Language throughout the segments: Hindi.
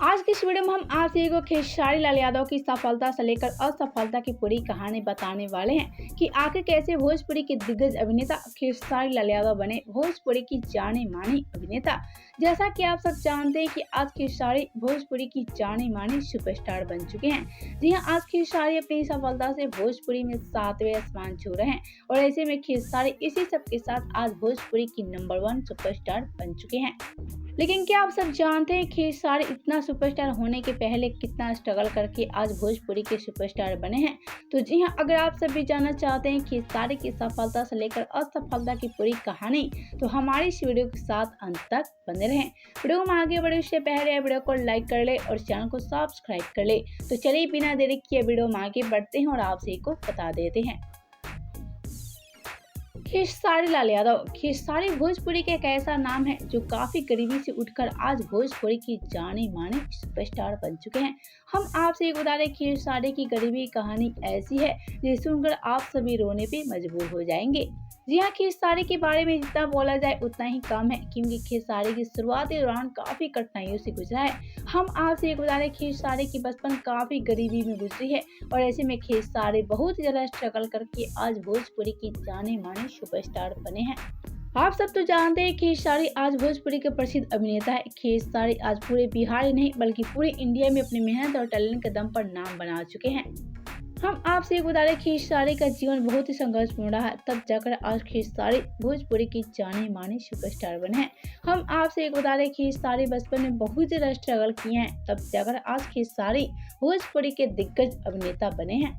आज की इस वीडियो में हम आपसे एक खेसारी लाल यादव की सफलता से लेकर असफलता की पूरी कहानी बताने वाले हैं कि आखिर कैसे भोजपुरी के दिग्गज अभिनेता खेसारी लाल यादव बने भोजपुरी की जाने मानी अभिनेता। जैसा कि आप सब जानते हैं कि आज खेसारी भोजपुरी की जाने मानी सुपरस्टार बन चुके हैं। जी हाँ, आज खेसारी अपनी सफलता से भोजपुरी में 7वें आसमान छू रहे हैं और ऐसे में खेसारी इसी सब के साथ आज भोजपुरी की नंबर 1 सुपरस्टार बन चुके हैं। लेकिन क्या आप सब जानते हैं खेसारी इतना सुपरस्टार होने के पहले कितना स्ट्रगल करके आज भोजपुरी के सुपरस्टार बने हैं? तो जी हाँ, अगर आप सब भी जानना चाहते हैं खेसारी की सफलता से लेकर असफलता की पूरी कहानी, तो हमारी इस वीडियो के साथ अंत तक बने रहें। वीडियो में आगे बढ़े उससे पहले वीडियो को लाइक कर ले और चैनल को सब्सक्राइब कर ले। तो चलिए बिना देरी किए वीडियो में आगे बढ़ते हैं और आपसे को बता देते हैं। खेसारी लाल यादव। खेसारी भोजपुरी का एक ऐसा नाम है जो काफी गरीबी से उठकर आज भोजपुरी की जाने माने सुपरस्टार बन चुके हैं। हम आपसे एक बता दें, खेसारी की गरीबी कहानी ऐसी है जिसे सुनकर आप सभी रोने पे मजबूर हो जाएंगे। जी हाँ, खेसारी के बारे में जितना बोला जाए उतना ही कम है, क्योंकि खेसारी की शुरुआती दौरान काफी कठिनाइयों से गुजरा है। हम आपसे एक बता दें, खेसारी की बचपन काफी गरीबी में गुजरी है और ऐसे में खेसारी बहुत ज्यादा स्ट्रगल करके आज भोजपुरी की जाने माने सुपरस्टार बने हैं। आप सब तो जानते हैं खेसारी आज भोजपुरी के प्रसिद्ध अभिनेता है। खेसारी आज पूरे बिहार ही नहीं बल्कि पूरे इंडिया में अपनी मेहनत और टैलेंट के दम पर नाम बना चुके हैं। हम आपसे एक बता दें, खेसारी का जीवन बहुत ही संघर्षपूर्ण रहा है, तब जाकर आज खेसारी भोजपुरी की जाने माने सुपरस्टार बने हैं। हम आपसे एक बता दें, खेसारी बचपन में बहुत ज्यादा स्ट्रगल किए हैं, तब जाकर आज खेसारी भोजपुरी के दिग्गज अभिनेता बने हैं।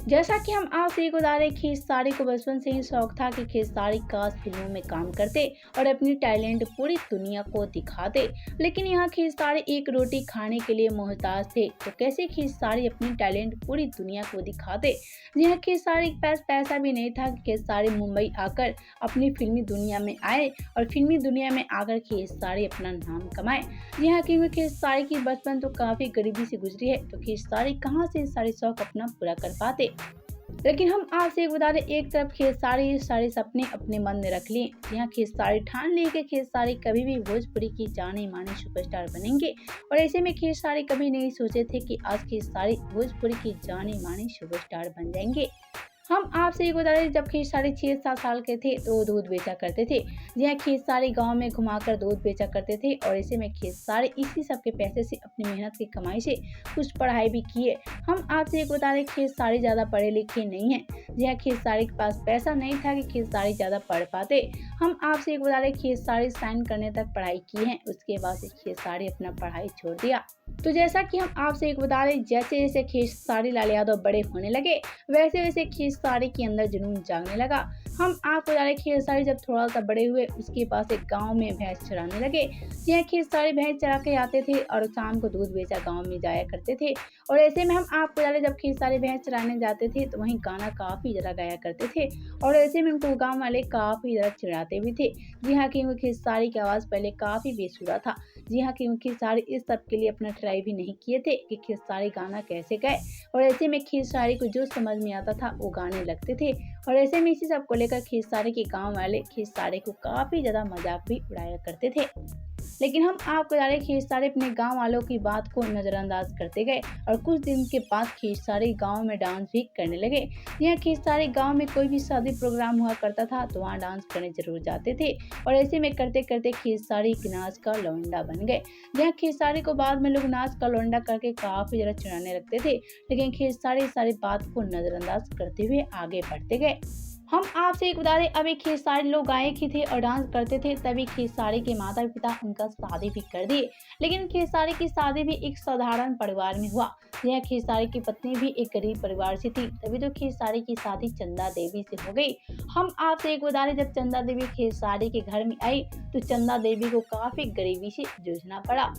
जैसा कि हम आपसे एक बता रहे, खेसारी को बचपन से ही शौक था कि खेसारी काश फिल्मों में काम करते और अपनी टैलेंट पूरी दुनिया को दिखाते, लेकिन यहाँ खेसारी एक रोटी खाने के लिए मोहताज थे, तो कैसे खेसारी अपनी टैलेंट पूरी दुनिया को दिखाते। यहाँ खेसारी के पास पैसा भी नहीं था कि खेसारी मुंबई आकर अपनी फिल्मी दुनिया में आए और फिल्मी दुनिया में आकर खेसारी अपना नाम कमाए। यहाँ की खेसारी की बचपन तो काफी गरीबी से गुजरी है, तो खेसारी कहाँ से सारे शौक अपना पूरा कर पाते। लेकिन हम आपसे एक बता दें, एक तरफ खेसारी सारे सपने अपने मन में रख लिए। यहाँ खेसारी ठान लिए कि खेसारी कभी भी भोजपुरी की जाने माने सुपरस्टार बनेंगे और ऐसे में खेसारी कभी नहीं सोचे थे कि आज खेसारी भोजपुरी की जाने माने सुपरस्टार बन जाएंगे। हम आपसे एक बता दें, जब खेसारी 6-7 साल के थे तो दूध बेचा करते थे। जहाँ खेसारी गांव में घुमाकर दूध बेचा करते थे और ऐसे में खेसारी इसी सब के पैसे से अपनी मेहनत की कमाई से कुछ पढ़ाई भी किए। हम आपसे एक बता दें, खेसारी ज़्यादा पढ़े लिखे नहीं हैं। जहाँ खेसारी के पास पैसा नहीं था कि खेसारी ज़्यादा पढ़ पाते। हम आपसे एक बता दें, खेसारी साइन करने तक पढ़ाई की है, उसके बाद से खेसारी अपना पढ़ाई छोड़ दिया। तो जैसा कि हम आपसे एक बता दें, जैसे जैसे खेसारी लाल यादव बड़े होने लगे वैसे वैसे खेसारी के अंदर जुनून जागने लगा। हम आपको बता दें, खेसारी जब थोड़ा सा बड़े हुए उसके पास एक गांव में भैंस चराने लगे। यह खेसारी भैंस चरा के आते थे और शाम को दूध बेचा गांव में जाया करते थे और ऐसे में हम आपको बता दें, जब खेसारी भैंस चराने जाते थे तो वहीं गाना काफी ज्यादा गाया करते थे और ऐसे में उनको गाँव वाले काफी ज्यादा चिढ़ाते भी थे। जी हाँ, क्योंकि खेसारी की आवाज पहले काफी बेसुरा था। जी हाँ, क्योंकि खेसारी इस सब के लिए अपना ट्राई भी नहीं किए थे कि खेसारी गाना कैसे गाए और ऐसे में खेसारी को जो समझ में आता था वो गाने लगते थे और ऐसे में इसी सब को लेकर खेसारी के गांव वाले खेसारी को काफी ज्यादा मजाक भी उड़ाया करते थे। लेकिन हम आपको बता दें, खेसारी अपने गांव वालों की बात को नजरअंदाज करते गए और कुछ दिन के बाद खेसारी गांव में डांस भी करने लगे। यहाँ खेसारी गांव में कोई भी शादी प्रोग्राम हुआ करता था तो वहाँ डांस करने जरूर जाते थे और ऐसे में करते करते खेसारी नाच का लौंडा बन गए। जहाँ खेसारी को बाद में लोग नाच का लौंडा करके काफी ज्यादा चिढ़ाने लगते थे, लेकिन खेसारी सारी बात को नजरअंदाज करते हुए आगे बढ़ते गए। हम आपसे एक बता दें, अभी खेसारी लोग गायक ही थे और डांस करते थे, तभी खेसारी के माता पिता उनका शादी भी कर दिए। लेकिन खेसारी की शादी भी एक साधारण परिवार में हुआ। यह खेसारी की पत्नी भी एक गरीब परिवार से थी, तभी तो खेसारी की शादी चंदा देवी से हो गई। हम आपसे एक बता दें, जब चंदा देवी खेसारी के घर में आई तो चंदा देवी को काफी गरीबी से जूझना पड़ा,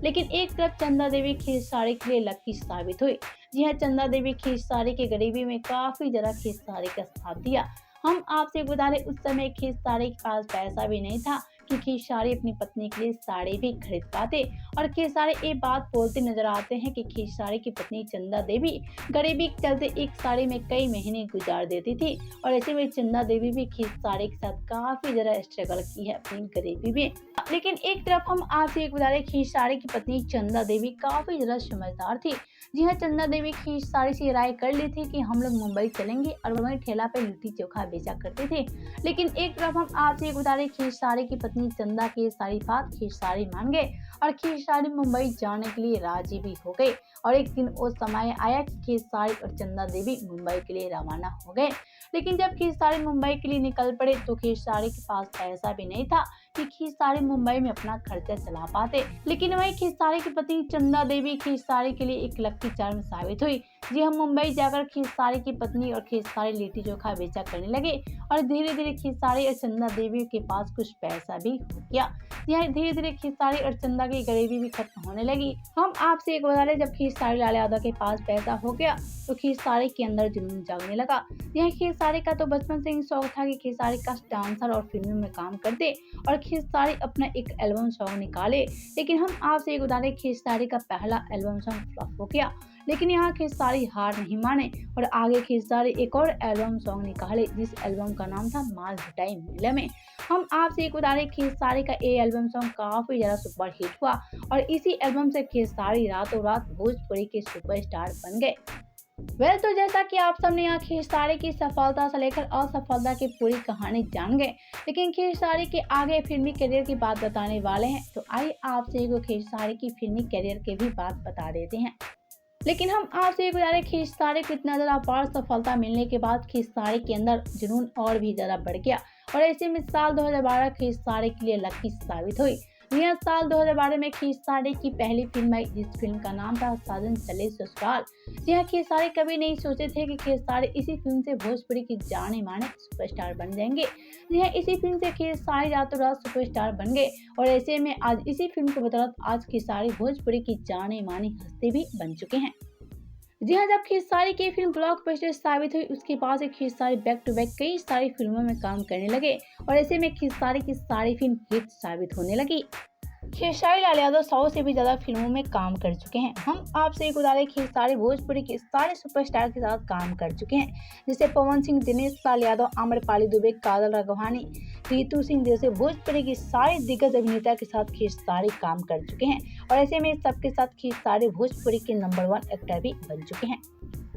लेकिन एक तरफ चंदा देवी खेसारी के लिए लकी साबित हुई। जी हाँ, चंदा देवी खेसारी की गरीबी में काफी ज्यादा खेसारी का साथ दिया। हम आपसे बता दें, उस समय खेसारी के पास पैसा भी नहीं था कि खेसारी अपनी पत्नी के लिए साड़ी भी खरीद पाते और खेसारी ये बात बोलते नजर आते हैं कि खेसारी की पत्नी चंदा देवी गरीबी के चलते एक साड़ी में कई महीने गुजार देती थी और ऐसे में चंदा देवी भी खेसारी के साथ काफी ज्यादा स्ट्रगल की है अपनी गरीबी में। लेकिन एक तरफ हम आपसे एक बता दें, खेसारी की पत्नी चंदा देवी काफी ज्यादा समझदार थी। जी हाँ, चंदा देवी खेसारी से राय कर ली थी कि हम लोग मुंबई चलेंगे और वहीं ठेला पे लिट्टी चोखा बेचा करते थे। लेकिन एक तरफ हम आपसे एक बता दें, खेसारी की पत्नी चंदा की सारी बात खेसारी मान गए और खेसारी मुंबई जाने के लिए राजी भी हो गए। और एक दिन वो समय आया कि खेसारी और चंदा देवी मुंबई के लिए रवाना हो गए। लेकिन जब खेसारी मुंबई के लिए निकल पड़े तो खेसारी के पास पैसा भी नहीं था कि खेसारी मुंबई में अपना खर्चा चला पाते। लेकिन वही खेसारी की पत्नी चंदा देवी खेसारी के लिए एक लकी चार्म साबित हुई। जी हम मुंबई जाकर खेसारी की पत्नी और खेसारी लिट्टी चोखा बेचा करने लगे और धीरे धीरे खेसारी और चंदा देवी के पास कुछ पैसा भी हो गया। यह धीरे धीरे खेसारी और चंदा की गरीबी भी खत्म होने लगी। हम आपसे एक बता रहे, जब खेसारी लाल यादव के पास पैसा हो गया तो खेसारी के अंदर जुनून जागने लगा। यह खेसारी का तो बचपन से ही शौक था कि खेसारी का डांसर और फिल्मों में काम करते और खेसारी अपना एक एल्बम सॉन्ग निकाले। लेकिन हम आपसे एक बता रहे, खेसारी का पहला एल्बम सॉन्ग फ्लॉप हो गया। लेकिन यहाँ खेसारी हार नहीं माने और आगे खेसारी एक और एल्बम सॉन्ग निकाले, जिस एल्बम का नाम था माल भटाई मेले में। हम आपसे एक बता रहे, खेसारी का ये एल्बम सॉन्ग काफी ज्यादा सुपर हिट हुआ और इसी एल्बम से खेसारी रातों रात भोजपुरी के सुपरस्टार बन गए। तो जैसा कि आप सबने यहाँ खेसारी की सफलता से लेकर असफलता की पूरी कहानी जान गए, लेकिन खेसारी के आगे फिल्मी करियर की बात बताने वाले हैं। तो आइए आपसे एक खेसारी की फिल्मी करियर की भी बात बता देते हैं। लेकिन हम आपसे एक बता रहे, खेसारी को इतना ज़्यादा अपार सफलता मिलने के बाद खेसारी के अंदर जुनून और भी ज़्यादा बढ़ गया और ऐसे में साल 2012 खेसारी के लिए लकी साबित हुई। यह साल 2012 में खेसारी की पहली फिल्म आई, जिस फिल्म का नाम था साजन चले ससुराल। यह खेसारी कभी नहीं सोचे थे कि खेसारी इसी फिल्म से भोजपुरी की जाने माने सुपरस्टार बन जाएंगे। यह इसी फिल्म से खेसारी रातों रात सुपरस्टार बन गए और ऐसे में आज इसी फिल्म के बदौलत आज खेसारी भोजपुरी की जाने मानी हस्ती भी बन चुके हैं। जी हाँ, जब खेसारी की फिल्म ब्लॉकबस्टर साबित हुई उसके बाद से खेसारी बैक टू बैक कई सारी फिल्मों में काम करने लगे और ऐसे में खेसारी की सारी फिल्म हिट साबित होने लगी। खेसारी लाल यादव 100 से भी ज्यादा फिल्मों में काम कर चुके हैं। हम आपसे एक उदाहरण, खेसारी भोजपुरी के सारे सुपरस्टार के साथ काम कर चुके हैं, जैसे पवन सिंह, दिनेश लाल यादव, आम्रपाली दुबे, काजल राघवानी, रितु सिंह जैसे भोजपुरी की सारे दिग्गज अभिनेता के साथ खेसारी काम कर चुके हैं और ऐसे में सबके साथ खेसारी भोजपुरी के नंबर 1 एक्टर भी बन चुके हैं।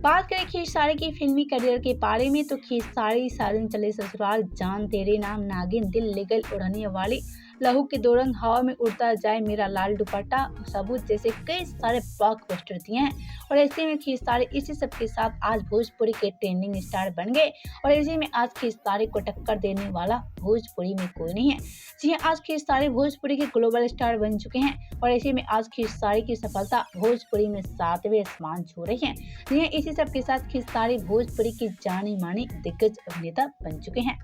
बात करें खेसारी की फिल्मी करियर के बारे में तो खेसारी साजन चले ससुराल, जान तेरे नाम, नागिन, दिल ले गई उड़ने वाली, लहू के दो रंग, हवा में उड़ता जाए मेरा लाल दुपट्टा, सबूत जैसे कई सारे ब्लॉकबस्टर दिए हैं और ऐसे में खेसारी इसी सब के साथ आज भोजपुरी के ट्रेंडिंग स्टार बन गए और ऐसे में आज खेसारी को टक्कर देने वाला भोजपुरी में कोई नहीं है। जी हाँ, आज खेसारी भोजपुरी के ग्लोबल स्टार बन चुके हैं और ऐसे में आज खेसारी की सफलता भोजपुरी में 7वें आसमान छू रही है। जी हाँ, इसी सब के साथ खेसारी भोजपुरी की जानी मानी दिग्गज अभिनेता बन चुके हैं।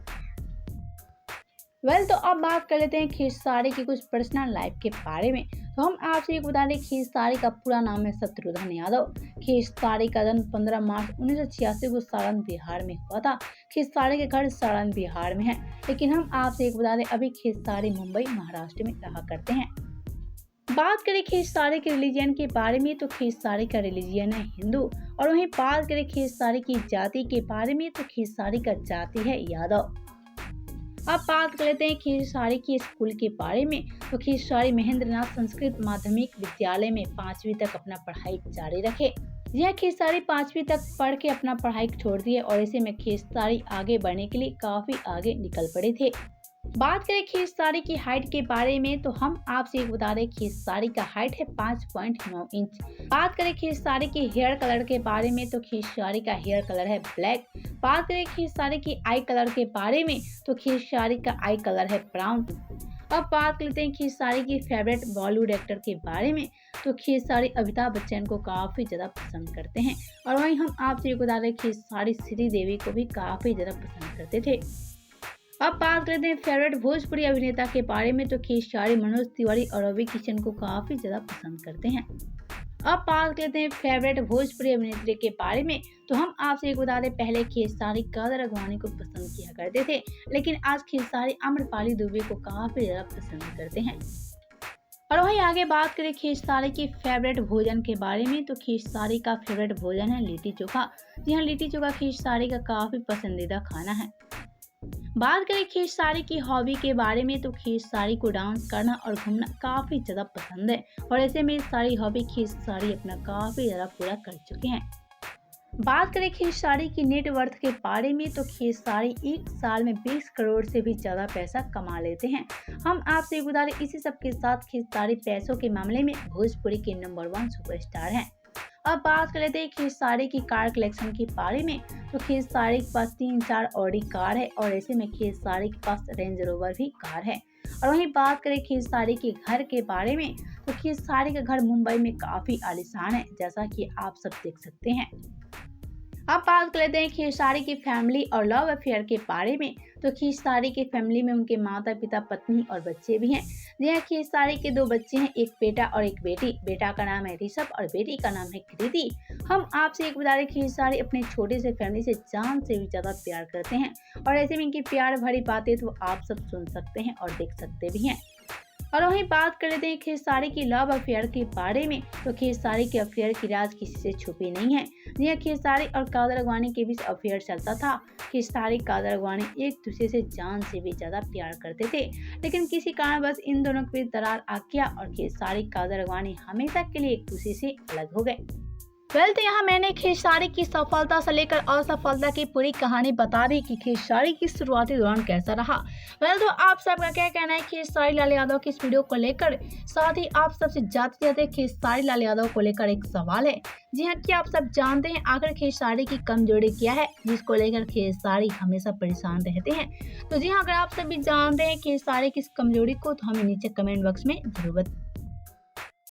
तो अब बात कर लेते हैं खेसारी की कुछ पर्सनल लाइफ के बारे में। तो हम आपसे एक बता दें, खेसारी का पूरा नाम है शत्रुघ्न यादव। खेसारी का जन्म 15 मार्च 1986 को सारण बिहार में हुआ था। खेसारी के घर सारण बिहार में है, लेकिन हम आपसे एक बता दें, अभी खेसारी मुंबई महाराष्ट्र में रहा करते हैं। बात करें खेसारी के रिलीजन के बारे में तो खेसारी का रिलीजन है हिंदू और वहीं बात करें खेसारी की जाति के बारे में तो खेसारी का जाति है यादव। अब बात कर लेते हैं खेसारी के स्कूल के बारे में तो खेसारी महेंद्रनाथ संस्कृत माध्यमिक विद्यालय में 5वीं तक अपना पढ़ाई जारी रखे। यह खेसारी 5वीं तक पढ़ के अपना पढ़ाई छोड़ दिए और ऐसे में खेसारी आगे बढ़ने के लिए काफी आगे निकल पड़े थे। बात करें खेसारी की हाइट के बारे में तो हम आपसे एक बता रहे, खेसारी का हाइट है 5.9 इंच। बात करें खेसारी के हेयर कलर के बारे में तो खेसारी का हेयर कलर है ब्लैक। बात करें खेसारी की आई कलर के बारे में तो खेसारी का आई कलर है ब्राउन। अब बात करते हैं खेसारी की फेवरेट बॉलीवुड एक्टर के बारे में तो खेसारी अमिताभ बच्चन को काफी ज्यादा पसंद करते हैं और वहीं हम आपसे एक बता रहे, खेसारी श्रीदेवी को भी काफी ज्यादा पसंद करते थे। अब बात करते हैं फेवरेट भोजपुरी अभिनेता के बारे में तो खेसारी मनोज तिवारी और रवि किशन को काफी ज्यादा पसंद करते हैं। अब बात करते हैं फेवरेट भोजपुरी अभिनेत्री के बारे में तो हम आपसे एक बता दें, पहले खेसारी काजल राघवानी को पसंद किया करते थे, लेकिन आज खेसारी आम्रपाली दुबे को काफी ज्यादा पसंद करते हैं। और वहीं आगे बात करें खेसारी की फेवरेट भोजन के बारे में तो खेसारी का फेवरेट भोजन है लिट्टी चोखा। जी हाँ, लिट्टी चोखा खेसारी का काफी पसंदीदा खाना है। बात करें खेसारी की हॉबी के बारे में तो खेसारी को डांस करना और घूमना काफ़ी ज़्यादा पसंद है और ऐसे में सारी हॉबी खेसारी अपना काफ़ी ज़्यादा पूरा कर चुके हैं। बात करें खेसारी की नेटवर्थ के बारे में तो खेसारी एक साल में 20 करोड़ से भी ज़्यादा पैसा कमा लेते हैं। हम आपसे एक बता दें, इसी सब के साथ खेसारी पैसों के मामले में भोजपुरी के नंबर 1 सुपरस्टार हैं। अब बात कर लेते हैं खेसारी की कार कलेक्शन के बारे में तो खेसारी के पास 3-4 ऑडी कार है और ऐसे में खेसारी के पास रेंज रोवर भी कार है। और वहीं बात करें खेसारी के घर के बारे में तो खेसारी का घर मुंबई में काफ़ी आलीशान है, जैसा कि आप सब देख सकते हैं। अब बात कर लेते हैं खेसारी की फैमिली और लव अफेयर के बारे में तो खेसारी की फैमिली में उनके माता पिता, पत्नी और बच्चे भी हैं। जी हाँ, खेसारी के 2 बच्चे हैं, एक बेटा और एक बेटी। बेटा का नाम है ऋषभ और बेटी का नाम है कृति। हम आपसे एक बता रहे, खेसारी अपने छोटे से फैमिली से जान से भी ज़्यादा प्यार करते हैं और ऐसे में इनकी प्यार भरी बातें तो आप सब सुन सकते हैं और देख सकते भी हैं। और वहीं बात कर लेते हैं खेसारी की लव अफेयर के बारे में तो खेसारी के अफेयर की राज किसी से छुपी नहीं है। जी खेसारी और कादर अडवाणी के बीच अफेयर चलता था। खेसारी कादर अडवाणी एक दूसरे से जान से भी ज्यादा प्यार करते थे, लेकिन किसी कारणवश इन दोनों के बीच दरार आ गया और खेसारी कादर अडवाणी हमेशा के लिए एक दूसरे से अलग हो गए। तो यहाँ मैंने खेसारी की सफलता से लेकर असफलता की पूरी कहानी बता दी कि खेसारी की शुरुआती दौरान कैसा रहा। तो आप सबका क्या कहना है खेसारी लाल यादव की इस वीडियो को लेकर? साथ ही आप सबसे जाते जाते खेसारी लाल यादव को लेकर एक सवाल है। जी हाँ, क्या आप सब जानते हैं आखिर खेसारी की कमजोरी क्या है जिसको लेकर खेसारी हमेशा परेशान रहते हैं? तो जी हाँ, अगर आप सभी जानते हैं खेसारी की इस कमजोरी को तो हमें नीचे कमेंट बॉक्स में जरूर